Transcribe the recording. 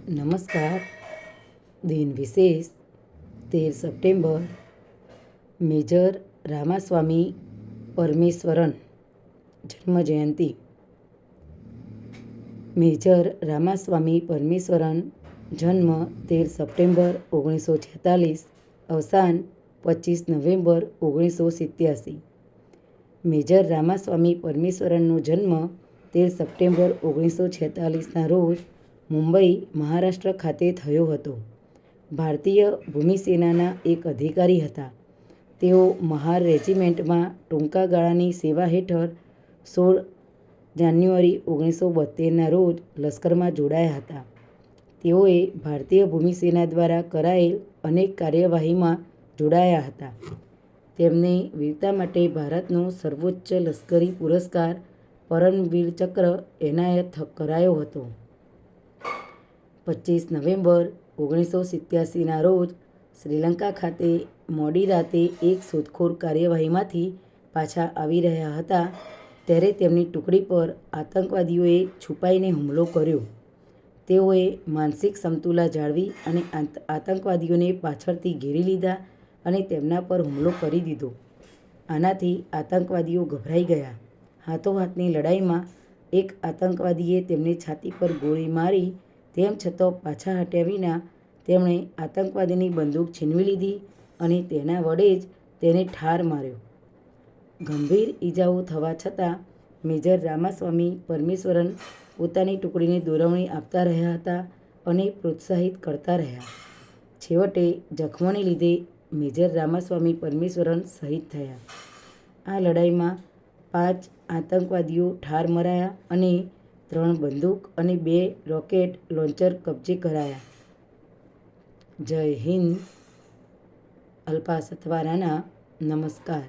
નમસ્કાર. દિન વિશેષ 13 સપ્ટેમ્બર મેજર રામાસ્વામી પરમેશ્વરન જન્મજયંતિ. મેજર રામાસ્વામી પરમેશ્વરન જન્મ 13 સપ્ટેમ્બર 1946, અવસાન 25 નવેમ્બર 1987. મેજર રામાસ્વામી પરમેશ્વરનનો જન્મ 13 સપ્ટેમ્બર 1946ના રોજ મુંબઈ, મહારાષ્ટ્ર ખાતે થયો હતો. ભારતીય ભૂમિસેનાના એક અધિકારી હતા. તેઓ મહાર રેજિમેન્ટમાં ટૂંકા ગાળાની સેવા હેઠળ 16 જાન્યુઆરી 1972ના રોજ લશ્કરમાં જોડાયા હતા. તેઓએ ભારતીય ભૂમિસેના દ્વારા કરાયેલ અનેક કાર્યવાહીમાં જોડાયા હતા. તેમને વીરતા માટે ભારતનો સર્વોચ્ચ લશ્કરી પુરસ્કાર પરમવીર ચક્ર એનાયત કરાયો હતો. 25 નવેમ્બર 1987ના રોજ શ્રીલંકા ખાતે મોડી રાતે એક શોધખોળ કાર્યવાહીમાંથી પાછા આવી રહ્યા હતા ત્યારે તેમની ટુકડી પર આતંકવાદીઓએ છુપાઈને હુમલો કર્યો. તેઓએ માનસિક સમતુલા જાળવી અને આતંકવાદીઓને પાછળથી ઘેરી લીધા અને તેમના પર હુમલો કરી દીધો. આનાથી આતંકવાદીઓ ગભરાઈ ગયા. હાથોહાથની લડાઈમાં એક આતંકવાદીએ તેમને છાતી પર ગોળી મારી. તેમ છતાં પાછા હટ્યા વિના તેમણે આતંકવાદીની બંદૂક છીનવી લીધી અને તેના વડે જ તેને ઠાર માર્યો. ગંભીર ઈજાઓ થવા છતાં મેજર રામાસ્વામી પરમેશ્વરન પોતાની ટુકડીને દોરવણી આપતા રહ્યા હતા અને પ્રોત્સાહિત કરતા રહ્યા. છેવટે જખમોને લીધે મેજર રામાસ્વામી પરમેશ્વરન શહીદ થયા. આ લડાઈમાં 5 આતંકવાદીઓ ઠાર મરાયા અને 3 બંદૂક અને 2 રોકેટ લોન્ચર કબજે કરાયા. જય હિન્દ. અલ્પા સથવારાના નમસ્કાર.